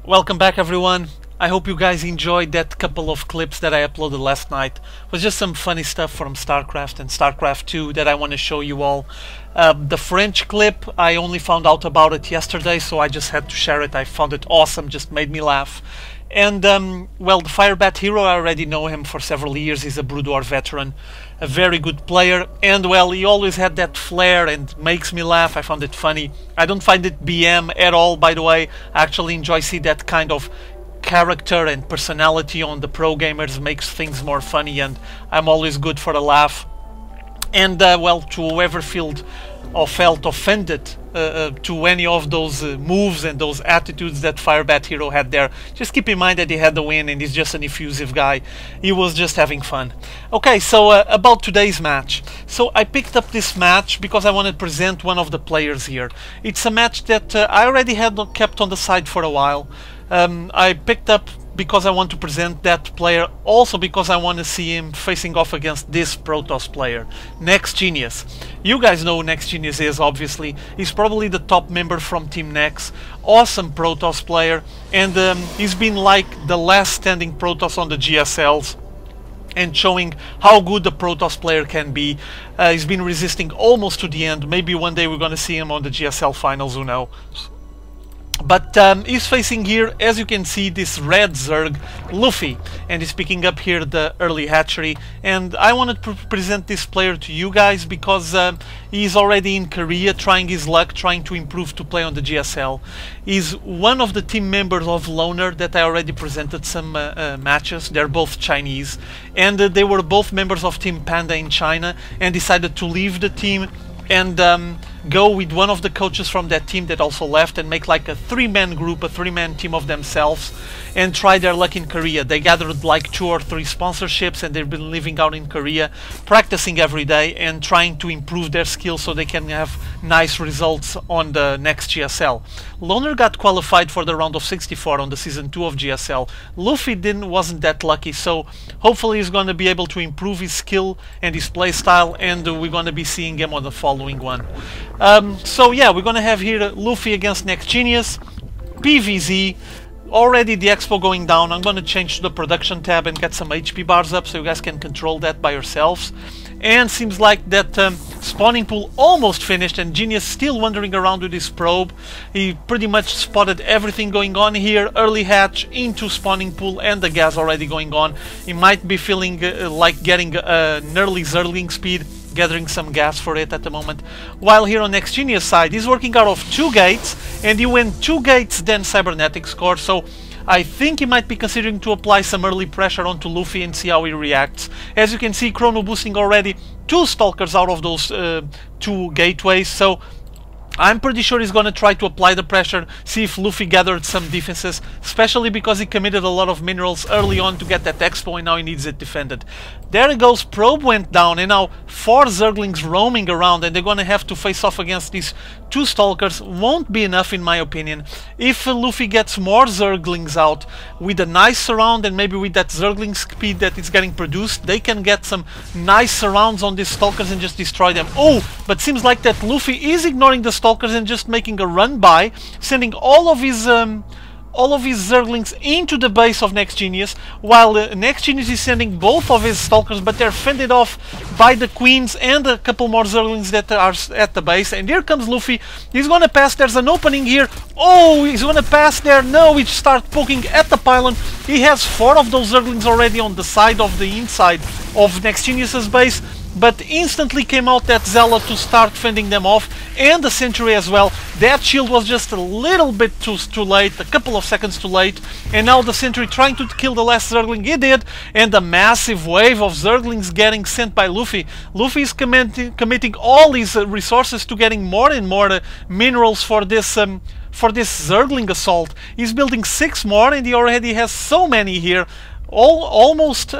Welcome back, everyone. I hope you guys enjoyed that couple of clips that I uploaded last night. It was just some funny stuff from Starcraft and Starcraft 2 that I want to show you all. The French clip, I only found out about it yesterday, so I just had to share it. I found it awesome, just made me laugh. And, well, the Firebat hero, I already know him for several years. He's a Brood War veteran, a very good player. And, well, he always had that flair and makes me laugh. I found it funny. I don't find it BM at all, by the way. I actually enjoy see that kind of character and personality on the pro gamers, makes things more funny, and I'm always good for a laugh. And well, to whoever felt offended to any of those moves and those attitudes that Firebat hero had there, just keep in mind that he had the win and he's just an effusive guy. He was just having fun. Okay, so about today's match. So I picked up this match because I wanted to present one of the players here. It's a match that I already had kept on the side for a while. I picked up because I want to present that player, also because I want to see him facing off against this Protoss player, NEXGenius. You guys know who NEXGenius is, obviously. He's probably the top member from Team Nex. Awesome Protoss player, and he's been like the last standing Protoss on the GSLs and showing how good the Protoss player can be. He's been resisting almost to the end. Maybe one day we're going to see him on the GSL finals, who knows. But he's facing here, as you can see, this red Zerg, Luffy, and he's picking up here the early hatchery. And I wanted to present this player to you guys because he's already in Korea trying his luck, trying to improve to play on the GSL. He's one of the team members of Loner that I already presented some matches. They're both Chinese, and they were both members of Team Panda in China and decided to leave the team and go with one of the coaches from that team that also left and make like a three-man group, a three-man team of themselves, and try their luck in Korea. They gathered like 2 or 3 sponsorships and they've been living out in Korea, practicing every day and trying to improve their skills so they can have nice results on the next GSL. Loner got qualified for the round of 64 on the season 2 of GSL. Luffy wasn't that lucky, so hopefully he's going to be able to improve his skill and his play style, and we're going to be seeing him on the following one. So yeah, we're gonna have here Luffy against NEXGenius, PVZ. Already the expo going down. I'm gonna change to the production tab and get some HP bars up so you guys can control that by yourselves. And seems like that spawning pool almost finished and Genius still wandering around with his probe. He pretty much spotted everything going on here. Early hatch into spawning pool and the gas already going on. He might be feeling like getting an early Zergling speed, gathering some gas for it at the moment. While here on NEXGenius side, he's working out of 2 gates, and he went 2 gates then cybernetics core, so I think he might be considering to apply some early pressure onto Luffy and see how he reacts. As you can see, chrono boosting already 2 stalkers out of those 2 gateways, so I'm pretty sure he's gonna try to apply the pressure, see if Luffy gathered some defenses, especially because he committed a lot of minerals early on to get that expo and now he needs it defended. There it goes, probe went down and now 4 Zerglings roaming around and they're gonna have to face off against these 2 stalkers. Won't be enough in my opinion. If Luffy gets more Zerglings out with a nice surround and maybe with that Zergling speed that is getting produced, they can get some nice surrounds on these stalkers and just destroy them. Oh, but seems like that Luffy is ignoring the stalkers and just making a run by, sending all of his Zerglings into the base of NEXGenius, while NEXGenius is sending both of his stalkers, but they're fended off by the queens and a couple more Zerglings that are at the base. And here comes Luffy. He's gonna pass. There's an opening here. Oh, he's gonna pass there. No, he starts poking at the pylon. He has 4 of those Zerglings already on the side of the inside of NEXGenius's base, but instantly came out that Zealot to start fending them off, and the sentry as well. That shield was just a little bit too late, a couple of seconds too late, and now the sentry trying to kill the last Zergling. He did, and a massive wave of Zerglings getting sent by Luffy. Luffy is committing all his resources to getting more and more minerals for this Zergling assault. He's building 6 more and he already has so many here. Almost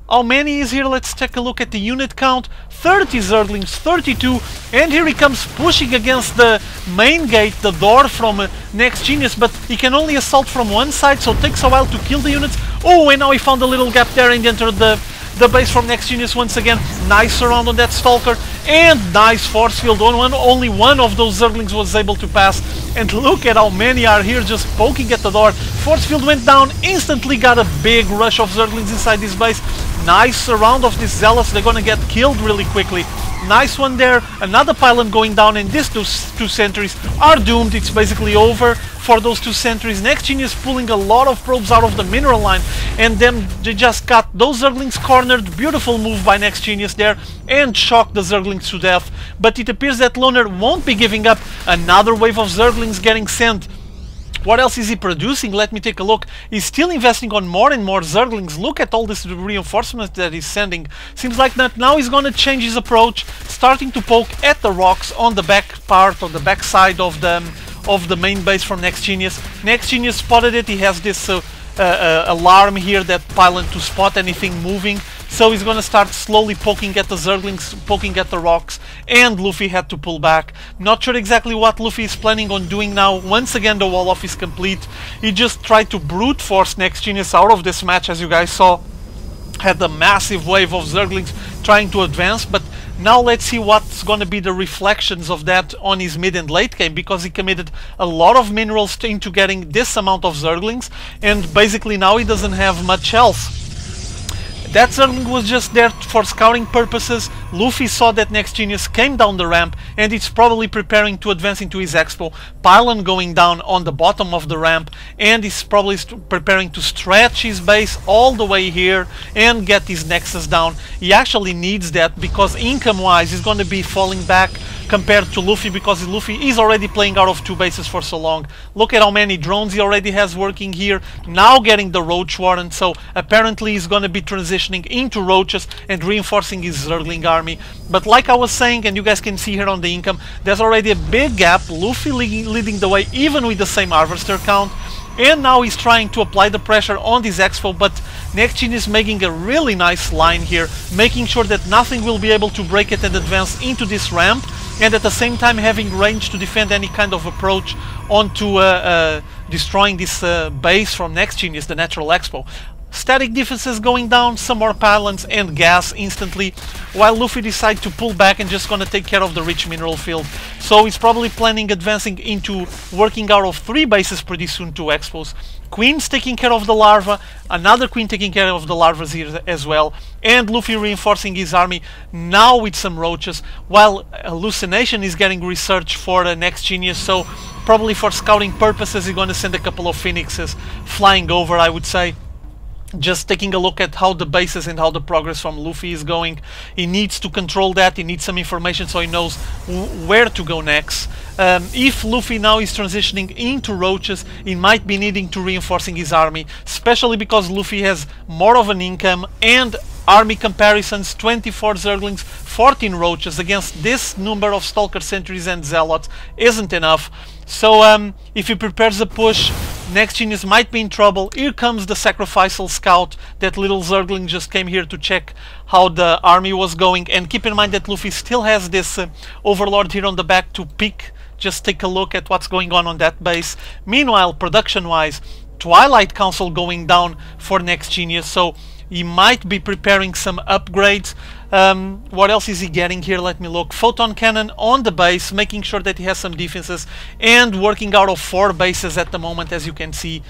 how many is here? Let's take a look at the unit count. 30 Zerglings, 32, and here he comes pushing against the main gate, the door from NEXGenius, but he can only assault from one side, so it takes a while to kill the units. Oh, and now he found a little gap there and entered the base from NEXGenius once again. Nice surround on that stalker, and nice force field on one. Only one of those Zerglings was able to pass, and look at how many are here just poking at the door. Force field went down, instantly got a big rush of Zerglings inside this base. Nice round of these Zealots, they're gonna get killed really quickly. Nice one there, another pylon going down, and these two sentries are doomed. It's basically over for those two sentries. NEXGenius pulling a lot of probes out of the mineral line, and then they just got those Zerglings cornered. Beautiful move by NEXGenius there, and shocked the Zerglings to death. But it appears that Loner won't be giving up. Another wave of Zerglings getting sent. What else is he producing? Let me take a look. He's still investing on more and more Zerglings. Look at all this reinforcement that he's sending. Seems like that now he's gonna change his approach, starting to poke at the rocks on the back part, on the back side of the main base from NEXGenius. NEXGenius spotted it. He has this alarm here, that pylon, to spot anything moving. So he's gonna start slowly poking at the Zerglings, poking at the rocks, and Luffy had to pull back. Not sure exactly what Luffy is planning on doing now. Once again, the wall-off is complete. He just tried to brute force NEXGenius out of this match, as you guys saw. Had a massive wave of Zerglings trying to advance, but now let's see what's gonna be the reflections of that on his mid and late game, because he committed a lot of minerals into getting this amount of Zerglings, and basically now he doesn't have much else. That Zergling was just there for scouting purposes. Luffy saw that NEXGenius came down the ramp, and it's probably preparing to advance into his expo. Pylon going down on the bottom of the ramp, and he's probably preparing to stretch his base all the way here and get his nexus down. He actually needs that, because income wise he's going to be falling back compared to Luffy, because Luffy is already playing out of two bases for so long. Look at how many drones he already has working here, now getting the Roach Warren, so apparently he's going to be transitioning into Roaches and reinforcing his Zergling army. But like I was saying, and you guys can see here on the income, there's already a big gap. Luffy leading the way even with the same harvester count, and now he's trying to apply the pressure on this expo, but NEXGenius is making a really nice line here, making sure that nothing will be able to break it and advance into this ramp, and at the same time having range to defend any kind of approach onto destroying this base from NEXGenius, the natural expo. Static defenses going down, some more pylons and gas instantly, while Luffy decides to pull back and just gonna take care of the rich mineral field. So he's probably planning advancing into working out of 3 bases pretty soon, 2 expos. Queen's taking care of the larva, another queen taking care of the larvas here as well, and Luffy reinforcing his army now with some roaches, while Hallucination is getting research for the NEXGenius, so probably for scouting purposes he's gonna send a couple of phoenixes flying over, I would say. Just taking a look at how the bases and how the progress from Luffy is going. He needs to control that, he needs some information so he knows where to go next. If Luffy now is transitioning into roaches, he might be needing to reinforcing his army, especially because Luffy has more of an income and army comparisons, 24 Zerglings, 14 roaches against this number of Stalker sentries and Zealots isn't enough. So if he prepares a push, NEXGenius might be in trouble. Here comes the sacrificial scout. That little Zergling just came here to check how the army was going, and keep in mind that Luffy still has this Overlord here on the back to pick. Just take a look at what's going on that base. Meanwhile, production wise, Twilight Council going down for NEXGenius, so he might be preparing some upgrades. What else is he getting here? Let me look. Photon cannon on the base, making sure that he has some defenses, and working out of 4 bases at the moment, as you can see.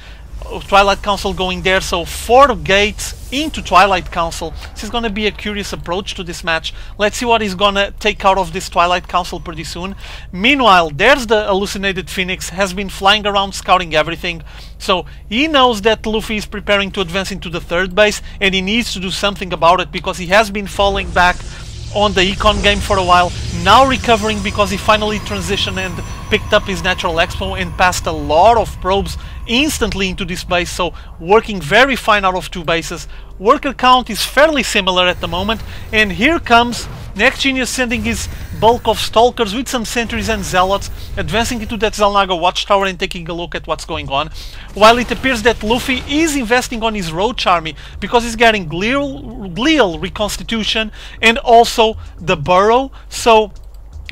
Twilight Council going there, so 4 gates into Twilight Council. This is going to be a curious approach to this match. Let's see what he's going to take out of this Twilight Council pretty soon. Meanwhile, there's the Hallucinated Phoenix, has been flying around scouting everything. So he knows that Luffy is preparing to advance into the 3rd base, and he needs to do something about it, because he has been falling back on the econ game for a while, now recovering because he finally transitioned and picked up his natural expo and passed a lot of probes instantly into this base, so working very fine out of 2 bases. Worker count is fairly similar at the moment, and here comes NEXGenius sending his bulk of Stalkers with some sentries and Zealots, advancing into that Xel'Naga watchtower and taking a look at what's going on, while it appears that Luffy is investing on his Roach army, because he's getting glial reconstitution and also the burrow, so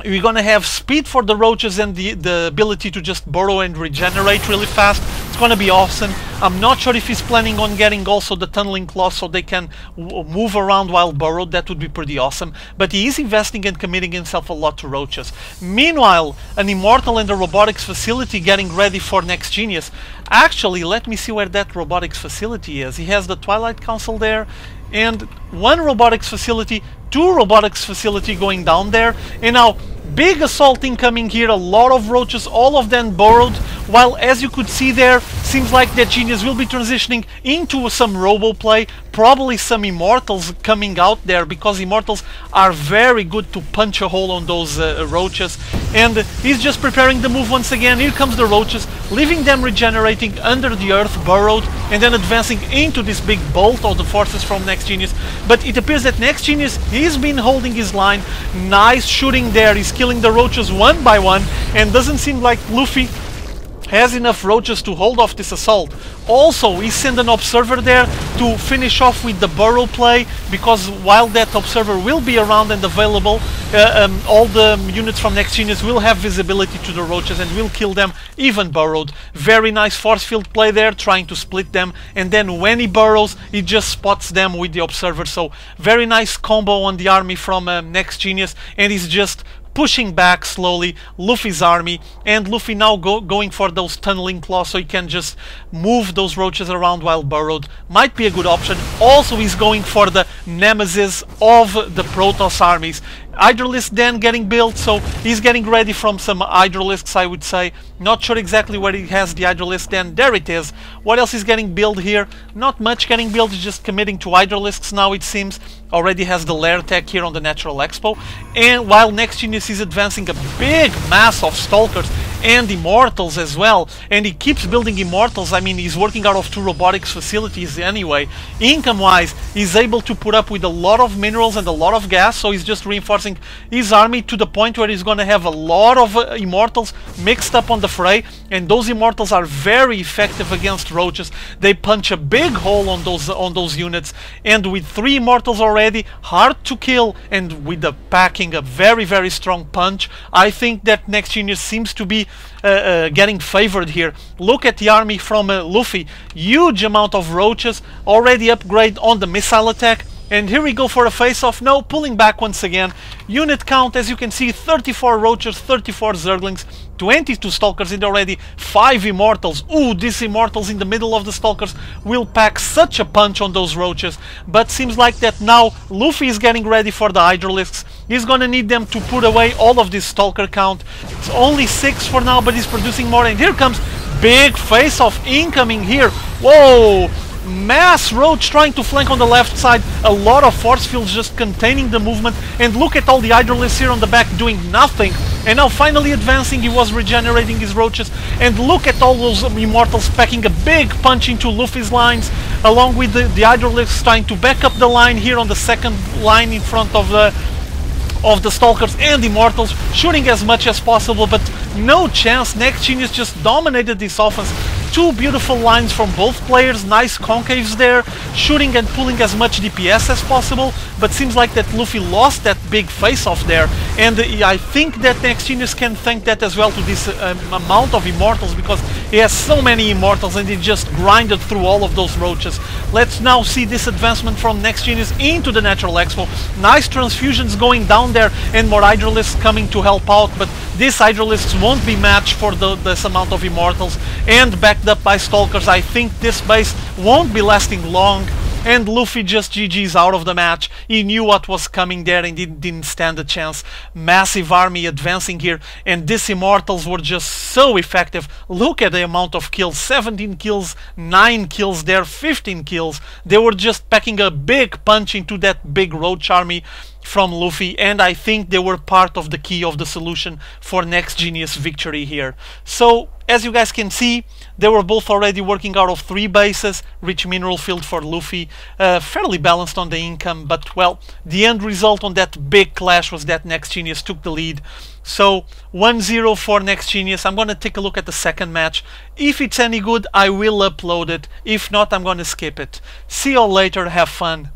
we're gonna have speed for the roaches and the ability to just burrow and regenerate really fast. It's gonna be awesome. I'm not sure if he's planning on getting also the tunneling claws so they can move around while burrowed. That would be pretty awesome. But he is investing and committing himself a lot to roaches. Meanwhile, an immortal in the robotics facility getting ready for NEXGenius. Actually, let me see where that robotics facility is. He has the Twilight Council there, and one robotics facility, two robotics facility going down there, and now big assault incoming here, a lot of roaches, all of them burrowed, while as you could see there, seems like that Genius will be transitioning into some robo play, probably some immortals coming out there, because immortals are very good to punch a hole on those roaches, and he's just preparing the move once again. Here comes the roaches, leaving them regenerating under the earth, burrowed, and then advancing into this big bolt of the forces from NEXGenius. But it appears that NEXGenius, he's been holding his line, nice shooting there, he's killing the roaches one by one, and doesn't seem like Luffy has enough roaches to hold off this assault. Also, he sent an observer there to finish off with the burrow play, because while that observer will be around and available, all the units from NEXGenius will have visibility to the roaches and will kill them even burrowed. Very nice force field play there, trying to split them, and then when he burrows, he just spots them with the observer. So very nice combo on the army from NEXGenius, and he's just pushing back slowly Luffy's army, and Luffy now going for those tunneling claws so he can just move those roaches around while burrowed. Might be a good option. Also, he's going for the nemesis of the Protoss armies. Hydralisk then getting built, so he's getting ready from some Hydralisks, I would say. Not sure exactly where he has the Hydralisk then. There it is. What else is getting built here? Not much getting built, just committing to Hydralisks now, it seems. Already has the lair tech here on the Natural Expo. And while NEXGenius is advancing a big mass of Stalkers and Immortals as well, and he keeps building Immortals. I mean, he's working out of two robotics facilities anyway. Income wise, he's able to put up with a lot of minerals and a lot of gas, so he's just reinforcing his army to the point where he's going to have a lot of Immortals mixed up on the fray, and those Immortals are very effective against roaches. They punch a big hole on those units, and with 3 Immortals already, hard to kill, and with the packing a very strong punch, I think that NEXGenius seems to be getting favored here. Look at the army from Luffy, huge amount of roaches, already upgrade on the missile attack. And here we go for a face-off. No, pulling back once again. Unit count, as you can see, 34 roaches, 34 zerglings, 22 stalkers, and already 5 immortals. Ooh, these immortals in the middle of the stalkers will pack such a punch on those roaches. But seems like that now Luffy is getting ready for the Hydralisks. He's gonna need them to put away all of this stalker count. It's only 6 for now, but he's producing more. And here comes big face-off incoming here. Whoa! Mass roach trying to flank on the left side, a lot of force fields just containing the movement, and look at all the Hydralisks here on the back doing nothing, and now finally advancing. He was regenerating his roaches, and look at all those Immortals packing a big punch into Luffy's lines, along with the Hydralisks trying to back up the line here on the second line in front of the Stalkers and Immortals, shooting as much as possible, but no chance. NEXGenius just dominated this offense. 2 beautiful lines from both players, nice concaves there, shooting and pulling as much DPS as possible, but seems like that Luffy lost that big face-off there, and I think that NEXGenius can thank that as well to this amount of Immortals, because he has so many Immortals and he just grinded through all of those roaches. Let's now see this advancement from NEXGenius into the Natural Expo. Nice transfusions going down there, and more Hydralisks coming to help out, but these Hydralisks won't be matched for this amount of Immortals, and backed up by Stalkers. I think this base won't be lasting long, and Luffy just GG's out of the match. He knew what was coming there and didn't stand a chance. Massive army advancing here, and these Immortals were just so effective. Look at the amount of kills, 17 kills, 9 kills there, 15 kills. They were just packing a big punch into that big roach army from Luffy, and I think they were part of the key of the solution for NEXGenius victory here. So as you guys can see, they were both already working out of 3 bases, rich mineral field for Luffy, fairly balanced on the income, but well, the end result on that big clash was that NEXGenius took the lead. So 1-0 for NEXGenius. I'm gonna take a look at the second match. If it's any good, I will upload it. If not, I'm gonna skip it. See you all later, have fun.